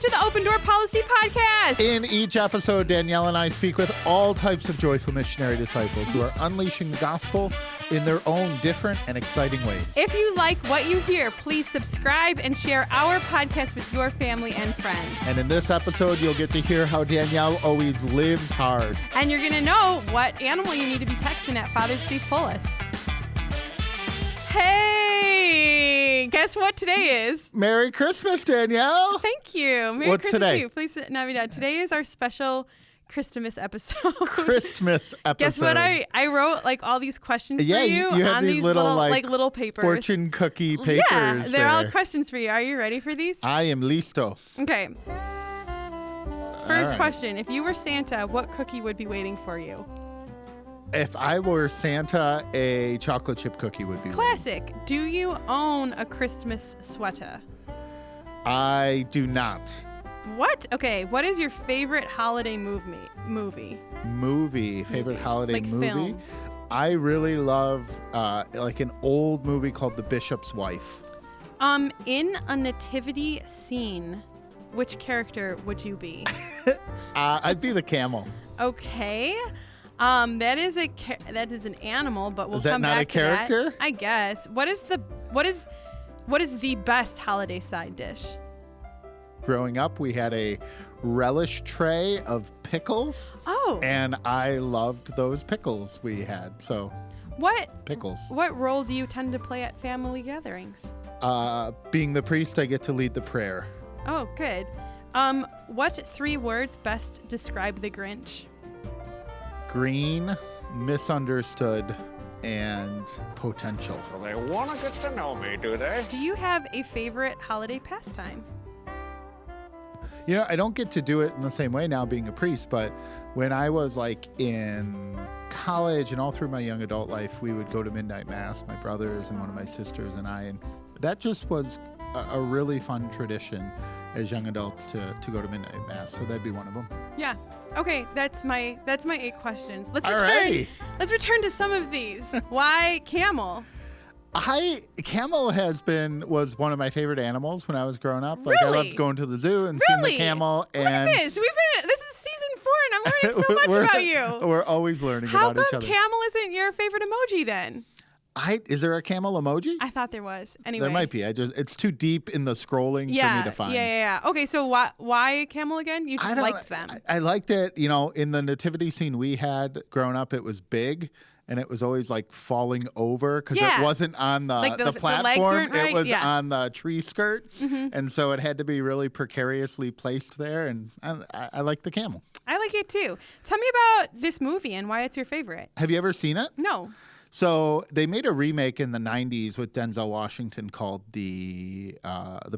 to the Open Door Policy Podcast. In each episode, Danielle and I speak with all types of joyful missionary disciples who are unleashing the gospel in their own different and exciting ways. If you like what you hear, please subscribe and share our podcast with your family and friends. And in this episode, you'll get to hear how Danielle always lives hard. And you're going to know what animal you need to be texting at Father Steve Pullis. Hey, guess what today is? Merry Christmas, Danielle. Thank you. Merry What's Christmas today? to you. Please, Navidad. Today is our special Christmas episode. Christmas episode. Guess what? I wrote like all these questions for you have on these these little little papers. Fortune cookie papers. Yeah, they're all there. questions for you. Are you ready for these? I am listo. Okay. First right. question. If you were Santa, what cookie would be waiting for you? If I were Santa, a chocolate chip cookie would be Classic. Do you own a Christmas sweater? I do not. What? Okay. What is your favorite holiday movie? Favorite holiday Like movie? film. I really love like an old movie called The Bishop's Wife. In a nativity scene, which character would you be? I'd be the camel. Okay. That is an animal, but we'll Is that come not back a character? to that. I guess. What is the best holiday side dish? Growing up, we had a relish tray of pickles. Oh. And I loved those pickles we had. So, pickles. What role do you tend to play at family gatherings? Being the priest, I get to lead the prayer. Oh, good. What 3 words best describe the Grinch? Green, misunderstood, and potential. So they want to get to know me, do they? Do you have a favorite holiday pastime? You know, I don't get to do it in the same way now being a priest, but when I was like in college and all through my young adult life, we would go to midnight mass, my brothers and one of my sisters and I, and that just was a really fun tradition as young adults to go to midnight mass. So that'd be one of them. Yeah. Okay, that's my 8 questions. Let's Alrighty. return to some of these. Why camel? Camel was one of my favorite animals when I was growing up. Like Really? I loved going to the zoo and seeing the camel. Look at this. This is season 4 and I'm learning so much about you. We're always learning How about each come other. camel isn't your favorite emoji then? Is there a camel emoji? I thought there was. Anyway. There might be. It's too deep in the scrolling for me to find. Yeah. Okay, so why camel again? You just liked them. I liked it. You know, in the nativity scene we had growing up, it was big. And it was always like falling over because it wasn't on the Like the platform. legs weren't right? It was Yeah. on the tree skirt. Mm-hmm. And so it had to be really precariously placed there. And I like the camel. I like it too. Tell me about this movie and why it's your favorite. Have you ever seen it? No. So they made a remake in the 90s with Denzel Washington called The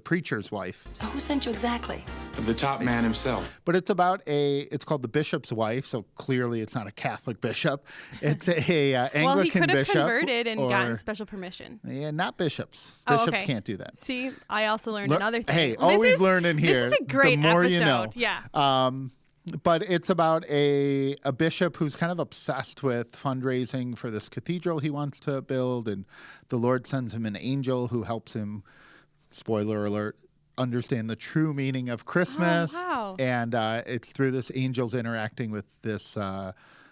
Preacher's Wife. So who sent you exactly? The top man himself. But it's called The Bishop's Wife, so clearly it's not a Catholic bishop. It's a Anglican bishop. Well, he could have converted and or- gotten special permission. Yeah, not bishops. Oh, Bishops okay. can't do that. See, I also learned another thing. Hey, This always is- learning here. This is a great the more episode. you know. Yeah. But it's about a bishop who's kind of obsessed with fundraising for this cathedral he wants to build, and the Lord sends him an angel who helps him, spoiler alert, understand the true meaning of Christmas. Oh, wow. And it's through this angel's interacting with this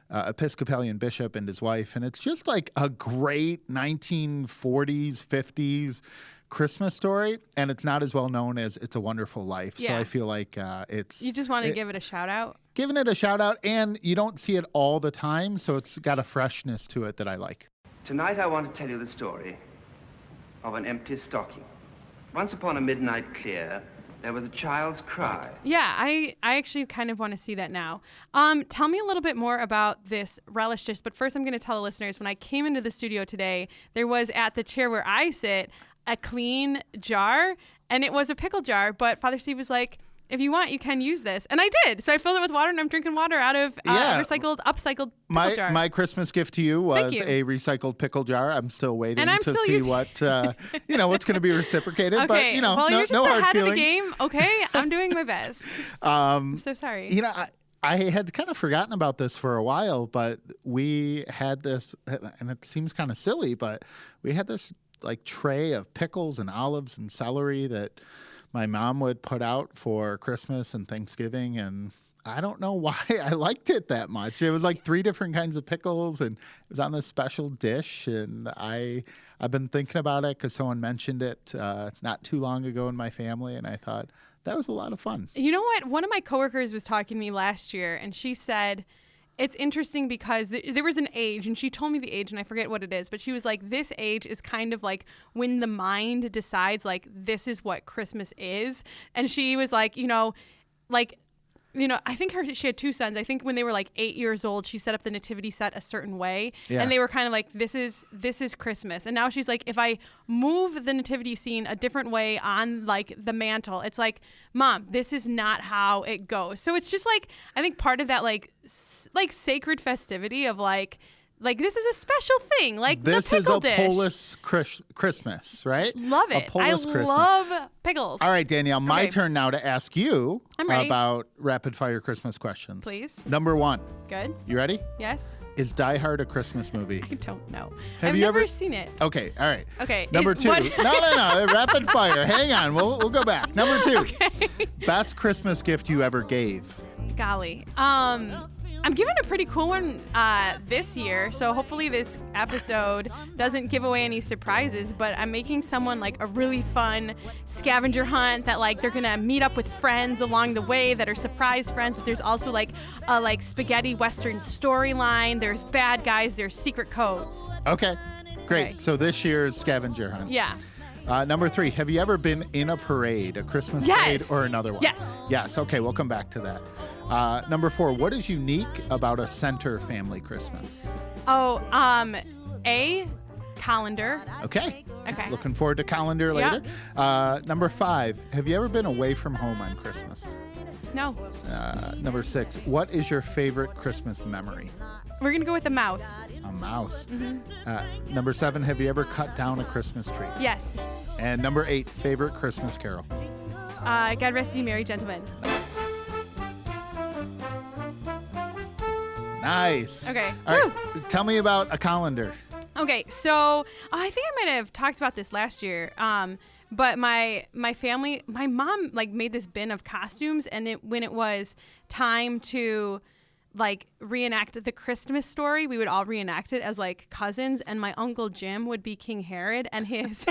Episcopalian bishop and his wife, and it's just like a great 1940s, 50s Christmas story, and it's not as well known as It's a Wonderful Life. Yeah. So I feel like it's... You just want to give it a shout out? Giving it a shout out, and you don't see it all the time, so it's got a freshness to it that I like. Tonight I want to tell you the story of an empty stocking. Once upon a midnight clear, there was a child's cry. Yeah, I actually kind of want to see that now. Tell me a little bit more about this relish dish, but first I'm going to tell the listeners, when I came into the studio today, there was at the chair where I sit a clean jar, and it was a pickle jar, but Father Steve was like, if you want, you can use this. And I did. So I filled it with water, and I'm drinking water out of upcycled pickle jar. My Christmas gift to you was you. a recycled pickle jar. I'm still waiting And I'm to still see using- what's going to be reciprocated. Okay, But, well, no, you're just no hard ahead feelings. of the game. Okay, I'm doing my best. I'm so sorry. I had kind of forgotten about this for a while, but we had this, and it seems kind of silly, but we had this like tray of pickles and olives and celery that my mom would put out for Christmas and Thanksgiving, and I don't know why I liked it that much. It was like 3 different kinds of pickles, and it was on this special dish, and I've been thinking about it because someone mentioned it not too long ago in my family, and I thought that was a lot of fun. You know what? One of my coworkers was talking to me last year, and she said it's interesting because there was an age, and she told me the age, and I forget what it is, but she was like, this age is kind of like when the mind decides, like, this is what Christmas is. And she was like, I think she had 2 sons. I think when they were like 8 years old, she set up the nativity set a certain way. Yeah. And they were kind of like, this is Christmas. And now she's like, if I move the nativity scene a different way on like the mantle, it's like, Mom, this is not how it goes. So it's just like, I think part of that like sacred festivity of like this is a special thing. Like this the pickle is a dish. Polish Christmas, right? Love it. I love pickles. All right, Danielle, my turn now to ask you ready. About rapid fire Christmas questions. Please. Number 1. Good. You ready? Yes. Is Die Hard a Christmas movie? I don't know. Have I've you never ever seen it. Okay, all right. Okay. Number 2. No. Rapid fire. Hang on. We'll go back. Number 2. Okay. Best Christmas gift you ever gave? Golly. I'm giving a pretty cool one this year, so hopefully this episode doesn't give away any surprises, but I'm making someone like a really fun scavenger hunt that like they're gonna meet up with friends along the way that are surprise friends, but there's also like a like spaghetti western storyline, there's bad guys, there's secret codes. Okay, great. Okay. So this year's scavenger hunt. Yeah. Number 3, have you ever been in a parade, a Christmas parade or another one? Yes. Yes, okay, we'll come back to that. Number 4, what is unique about a Center family Christmas? Oh, a calendar. Okay. Okay. Looking forward to calendar later. Number 5, have you ever been away from home on Christmas? No. Number 6, what is your favorite Christmas memory? We're going to go with a mouse. A mouse. Mm-hmm. Number 7, have you ever cut down a Christmas tree? Yes. And number 8, favorite Christmas carol? God rest ye merry gentlemen. Nice. Okay. All right. Tell me about a calendar. Okay, so I think I might have talked about this last year. But my family, my mom like made this bin of costumes, and when it was time to like reenact the Christmas story, we would all reenact it as like cousins, and my Uncle Jim would be King Herod, and his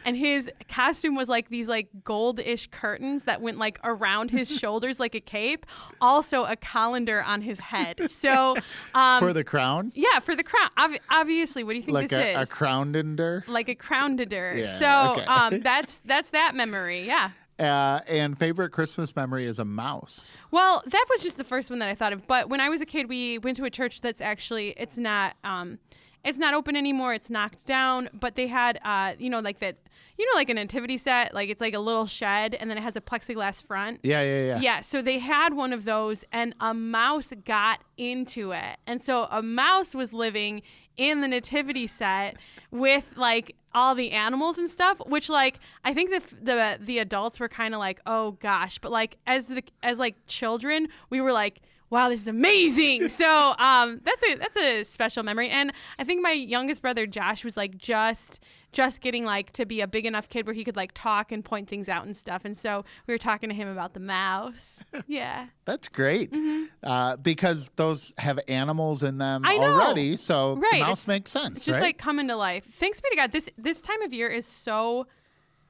and his costume was like these like goldish curtains that went like around his shoulders like a cape, also a calendar on his head. So for the crown? Yeah, for the crown. Obviously, what do you think like this is? A crownender? Like a crowneder. Yeah, so okay. That's that memory. Yeah. And favorite Christmas memory is a mouse. Well, that was just the first one that I thought of. But when I was a kid, we went to a church that's actually it's not open anymore. It's knocked down. But they had like that. Like a nativity set, like it's like a little shed, and then it has a plexiglass front. Yeah. Yeah, so they had one of those, and a mouse got into it. And so a mouse was living in the nativity set with like all the animals and stuff, which like I think the adults were kind of like, oh gosh, but like as like children, we were like, wow, this is amazing. So that's a special memory. And I think my youngest brother Josh was like just getting like to be a big enough kid where he could like talk and point things out and stuff. And so we were talking to him about the mouse. Yeah. That's great. Mm-hmm. Because those have animals in them already. So the mouse makes sense. It's just like coming to life. Thanks be to God. This time of year is so,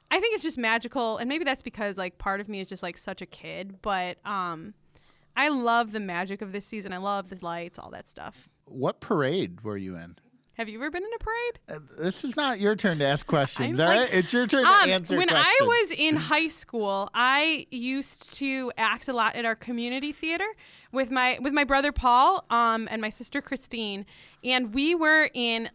I think it's just magical. And maybe that's because like part of me is just like such a kid, but I love the magic of this season. I love the lights, all that stuff. What parade were you in? Have you ever been in a parade? This is not your turn to ask questions, all right? It's your turn to answer when questions. I was in high school, I used to act a lot at our community theater with my brother Paul and my sister Christine, and we were in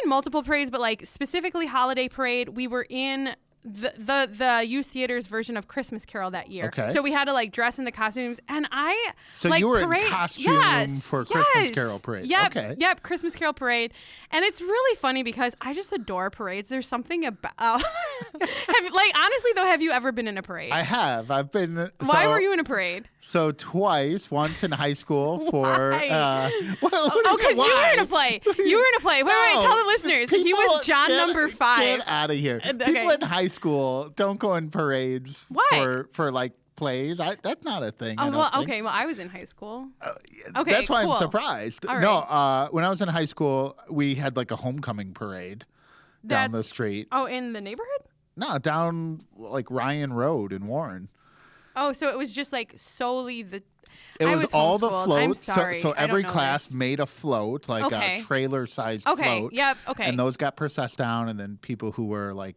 multiple parades, but like specifically holiday parade. We were in the youth theater's version of Christmas Carol that year. Okay. So we had to like dress in the costumes, and So you were in costume for Christmas Carol parade. Yep. Okay. Yep. Christmas Carol parade, and it's really funny because I just adore parades. There's something about Honestly though, have you ever been in a parade? I have. I've been. Why were you in a parade? So twice. Once in high school for. Because you were in a play. You were in a play. Wait, tell the listeners. He was John number 5. Get out of here. Okay. People in high school don't go in parades. Why? For like plays. That's not a thing. Oh, well, okay. Well, I was in high school. Okay, that's why cool. I'm surprised. All right. No, when I was in high school, we had like a homecoming parade down the street. Oh, in the neighborhood? No, down like Ryan Road in Warren. Oh, so it was just like solely the. It was all the homeschooled. floats. I'm sorry. So I don't every know class this. made a float, like a trailer-sized float. Yep. Okay. And those got processed down, and then people who were like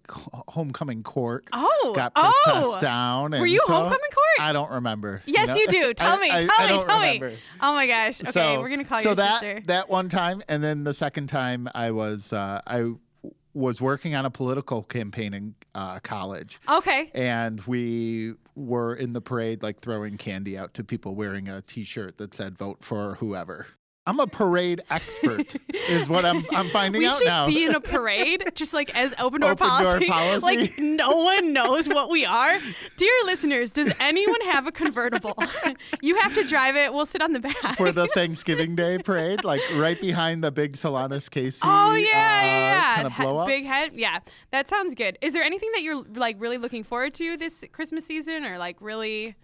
homecoming court got Oh. processed down. Were and you so, homecoming court? I don't remember. Yes, you do. Tell me. Tell me. Oh my gosh. Okay, So- we're gonna call so your that, sister. that one time, and then the second time I was working on a political campaign in college. Okay. And we were in the parade, like throwing candy out to people wearing a T-shirt that said "Vote for whoever." I'm a parade expert, is what I'm finding out now. We should be in a parade, just like as open door Open door policy. policy. Like no one knows what we are. Dear listeners, does anyone have a convertible? You have to drive it. We'll sit on the back. For the Thanksgiving Day parade, like right behind the big Solanus Casey. Oh yeah. Kind of blow up. Big head. Yeah, that sounds good. Is there anything that you're like really looking forward to this Christmas season, or like really,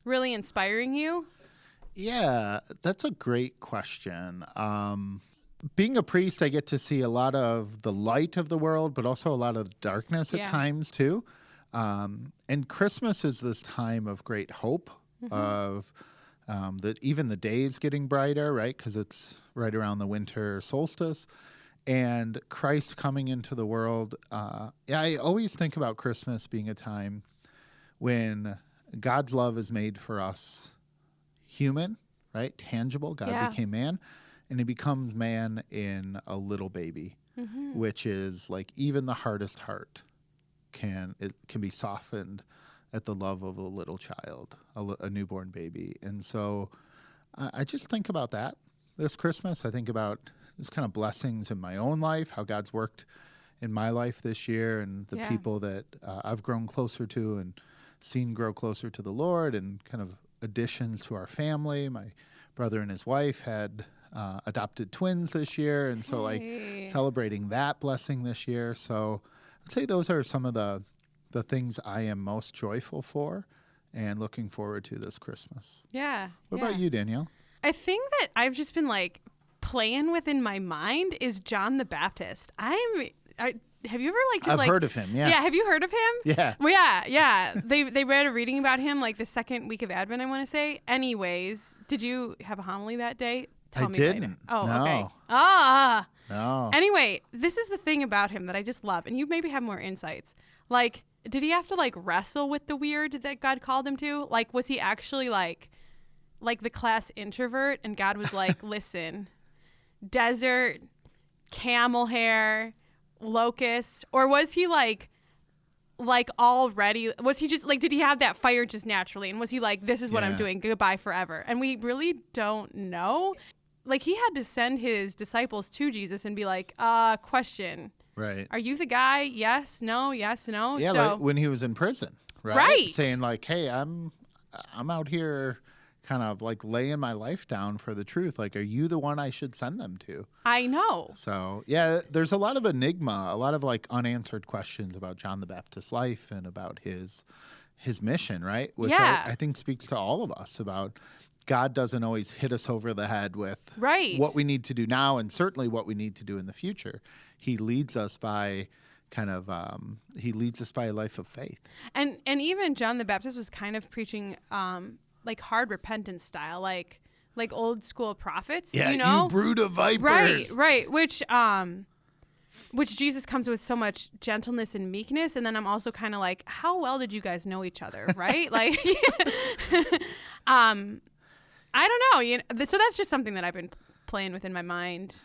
really inspiring you? Yeah, that's a great question. Being a priest, I get to see a lot of the light of the world, but also a lot of the darkness at times too. And Christmas is this time of great hope, of that even the day is getting brighter, right? Because it's right around the winter solstice. And Christ coming into the world. I always think about Christmas being a time when God's love is made for us human, right? Tangible. God became man, and he becomes man in a little baby, which is like even the hardest heart can be softened at the love of a little child, a newborn baby. And so I just think about that this Christmas. I think about these kind of blessings in my own life, how God's worked in my life this year, and the people that I've grown closer to and seen grow closer to the Lord, and kind of additions to our family. My brother and his wife had adopted twins this year, and so like celebrating that blessing this year. So I'd say those are some of the things I am most joyful for and looking forward to this Christmas. Yeah. What about you, Danielle? I think that I've just been like playing within my mind is John the Baptist. Have you ever like just I've heard of him, yeah. Yeah, have you heard of him? Yeah. Well, yeah. They read a reading about him like the second week of Advent, I want to say. Anyways, did you have a homily that day? Tell me didn't. later. Oh, No. okay. No. Anyway, this is the thing about him that I just love, and you maybe have more insights. Like, did he have to like wrestle with the weird that God called him to? Like, was he actually like the class introvert, and God was like, listen, desert, camel hair, locusts, or was he like already, was he just like, did he have that fire just naturally, and was he like, this is what I'm doing, goodbye forever? And we really don't know. Like, he had to send his disciples to Jesus and be like, question, Right. are you the guy? Yes, no, yes, no. Yeah, So like when he was in prison, right? Right. Saying like, hey, I'm out here kind of like laying my life down for the truth. Like, are you the one I should send them to? I know. So, yeah, there's a lot of enigma, a lot of like unanswered questions about John the Baptist's life and about his mission, right? Which I think speaks to all of us about God doesn't always hit us over the head with what we need to do now, and certainly what we need to do in the future. He leads us by he leads us by a life of faith. And even John the Baptist was kind of preaching like hard repentance style, like old school prophets. Yeah, you know, you brood of vipers. Right. Which Jesus comes with so much gentleness and meekness. And then I'm also kind of like, how well did you guys know each other, right? Like, I don't know. So that's just something that I've been playing with in my mind.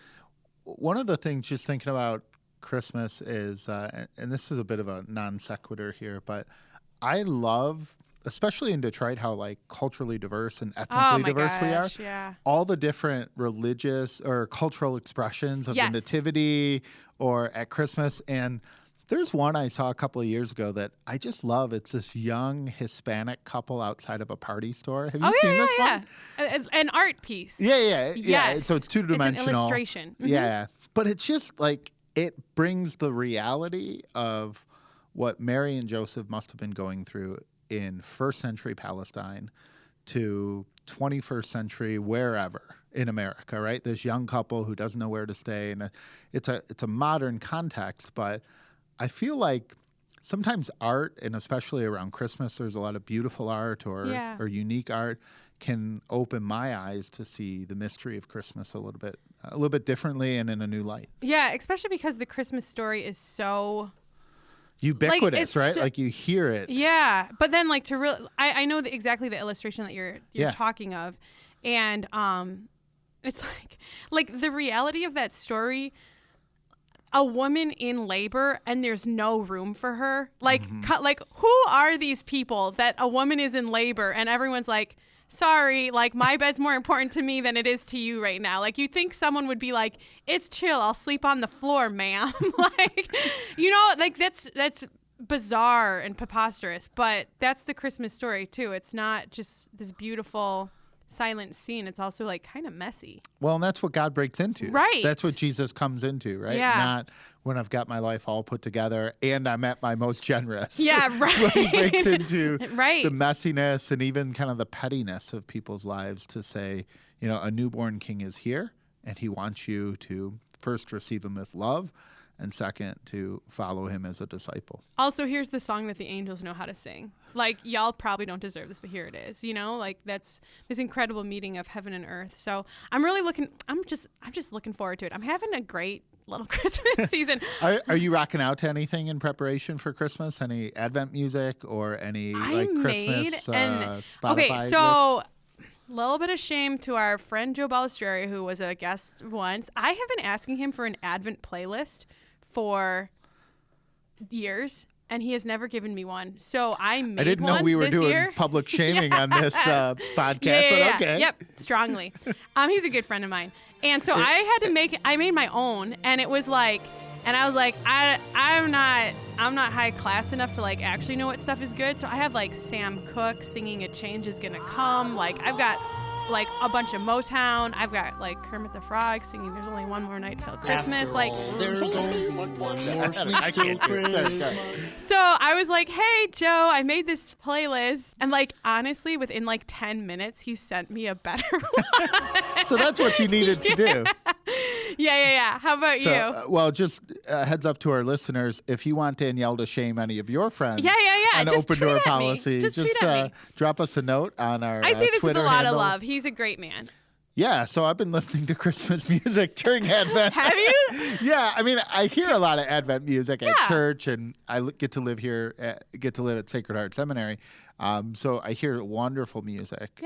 One of the things, just thinking about Christmas, is, and this is a bit of a non sequitur here, but I love, especially in Detroit, how like culturally diverse and ethnically diverse we are. Yeah. All the different religious or cultural expressions of the nativity or at Christmas. And There's one I saw a couple of years ago that I just love. It's this young Hispanic couple outside of a party store. Have you seen this one? An art piece. Yeah. Yes. So it's two-dimensional. It's an illustration. Mm-hmm. Yeah. But it's just like it brings the reality of what Mary and Joseph must have been going through in first century Palestine to 21st century wherever in America, right? This young couple who doesn't know where to stay. And it's a modern context, but I feel like sometimes art, and especially around Christmas, there's a lot of beautiful art or unique art, can open my eyes to see the mystery of Christmas a little bit differently and in a new light. Yeah, especially because the Christmas story is so ubiquitous, right? So, like you hear it. Yeah, but then like I know exactly the illustration that you're talking of, and it's like the reality of that story. A woman in labor and there's no room for her. Like, like who are these people that a woman is in labor and everyone's like, sorry, like my bed's more important to me than it is to you right now. Like you think someone would be like, it's chill, I'll sleep on the floor, ma'am. Like, like that's bizarre and preposterous, but that's the Christmas story too. It's not just this beautiful silent scene. It's also like kind of messy. Well, and that's what God breaks into. Right. That's what Jesus comes into, right? Yeah. Not when I've got my life all put together and I'm at my most generous. Yeah, right. When he breaks into right. the messiness and even kind of the pettiness of people's lives to say, a newborn king is here and he wants you to first receive him with love and second, to follow him as a disciple. Also, here's the song that the angels know how to sing. Like, y'all probably don't deserve this, but here it is. Like that's this incredible meeting of heaven and earth. So I'm just looking forward to it. I'm having a great little Christmas season. Are you rocking out to anything in preparation for Christmas? Any Advent music or any Christmas Spotify? Okay, so a little bit of shame to our friend Joe Balistreri, who was a guest once. I have been asking him for an Advent playlist for years, and he has never given me one. So I made one. I didn't know we were doing public shaming on this podcast, but okay. Yep, strongly. He's a good friend of mine. And so I made my own, and it was like, and I was like, I'm not high class enough to like actually know what stuff is good. So I have like Sam Cooke singing "A Change Is Gonna Come." Like I've got like a bunch of Motown. I've got like Kermit the Frog singing "There's Only One More Night Till Christmas." Like there's only one more night till Christmas. So I was like, "Hey Joe, I made this playlist," and like honestly, within like 10 minutes, he sent me a better one. So that's what you needed to do. Yeah. How about you? Well, just heads up to our listeners, if you want Danielle to shame any of your friends on just open tweet door at policy, me. Just tweet at me. Drop us a note on our I say this Twitter with a lot handle. of love. He's a great man. Yeah, so I've been listening to Christmas music during Advent. Have you? Yeah, I mean, I hear a lot of Advent music at church, and I get to live at Sacred Heart Seminary, so I hear wonderful music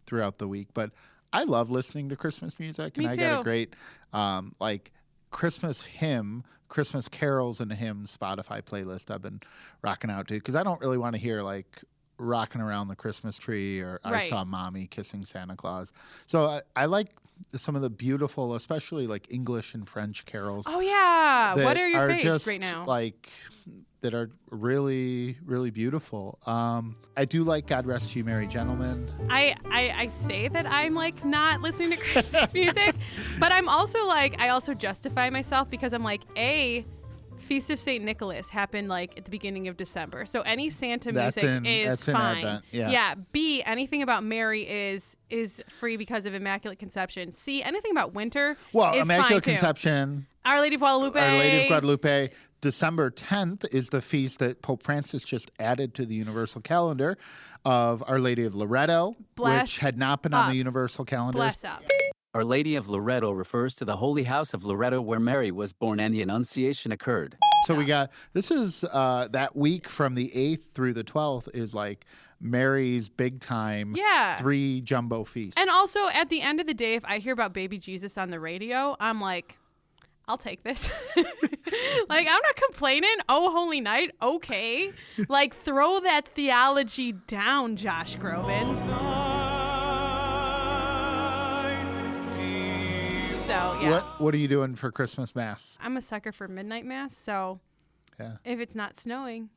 throughout the week. But I love listening to Christmas music, and Me I too. got a great Christmas carols and hymns Spotify playlist I've been rocking out to, because I don't really want to hear like rocking around the Christmas tree or I saw mommy kissing Santa Claus. So I like some of the beautiful, especially like English and French carols. Oh yeah. What are your faves just right now? Like that are really, really beautiful. I do like God Rest You Merry Gentlemen. I say that I'm like not listening to Christmas music, but I'm also like, I also justify myself because I'm like, Feast of St. Nicholas happened like at the beginning of December. So any Santa music is fine. Advent, yeah. B, anything about Mary is free because of Immaculate Conception. C, anything about winter is Immaculate fine Conception. Our Lady of Guadalupe. Our Lady of Guadalupe. December 10th is the feast that Pope Francis just added to the universal calendar of Our Lady of Loretto, which had not been on the universal calendar. Bless up. Our Lady of Loretto refers to the Holy House of Loretto where Mary was born and the Annunciation occurred. So we got, this is that week from the 8th through the 12th is like Mary's big time 3 jumbo feasts. And also at the end of the day, if I hear about baby Jesus on the radio, I'm like, I'll take this. Like, I'm not complaining. Oh, holy night. Okay. Like, throw that theology down, Josh Groban. So, yeah. What are you doing for Christmas Mass? I'm a sucker for midnight mass, so Yeah. If it's not snowing.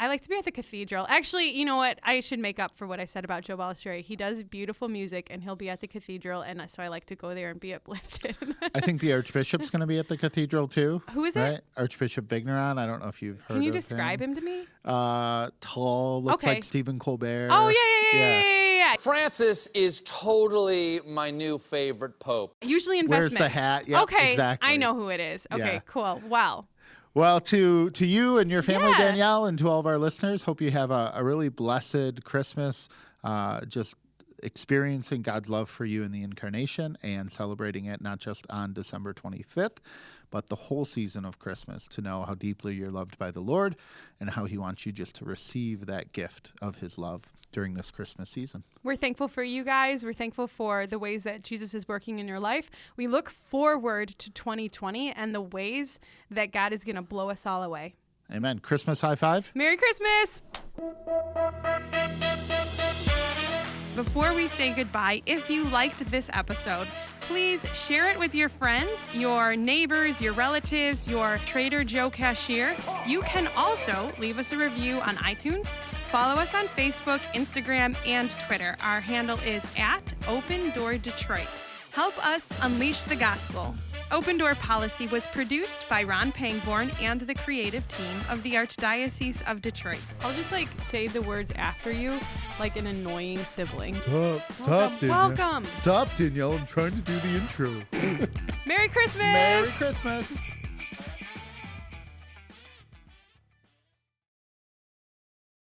I like to be at the cathedral. Actually, you know what? I should make up for what I said about Joe Balistrieri. He does beautiful music, and he'll be at the cathedral, and so I like to go there and be uplifted. I think the Archbishop's going to be at the cathedral, too. Who is right? it? Archbishop Vigneron. I don't know if you've heard of him. Can you describe him to me? Tall, looks Okay. like Stephen Colbert. Oh, yeah. Francis is totally my new favorite pope. Usually Wears investments. the hat. Yep, okay, exactly. I know who it is. Okay, Yeah. cool. Wow. Well, to you and your family, Yeah. Danielle, and to all of our listeners, hope you have a really blessed Christmas, just experiencing God's love for you in the incarnation and celebrating it not just on December 25th, but the whole season of Christmas, to know how deeply you're loved by the Lord and how he wants you just to receive that gift of his love during this Christmas season. We're thankful for you guys. We're thankful for the ways that Jesus is working in your life. We look forward to 2020 and the ways that God is going to blow us all away. Amen. Christmas high five. Merry Christmas! Before we say goodbye, if you liked this episode, please share it with your friends, your neighbors, your relatives, your Trader Joe cashier. You can also leave us a review on iTunes. Follow us on Facebook, Instagram, and Twitter. Our handle is @OpenDoorDetroit. Help us unleash the gospel. Open Door Policy was produced by Ron Pangborn and the creative team of the Archdiocese of Detroit. I'll just say the words after you like an annoying sibling. Stop, Danielle. Welcome. Stop, Danielle. I'm trying to do the intro. Merry Christmas! Merry Christmas.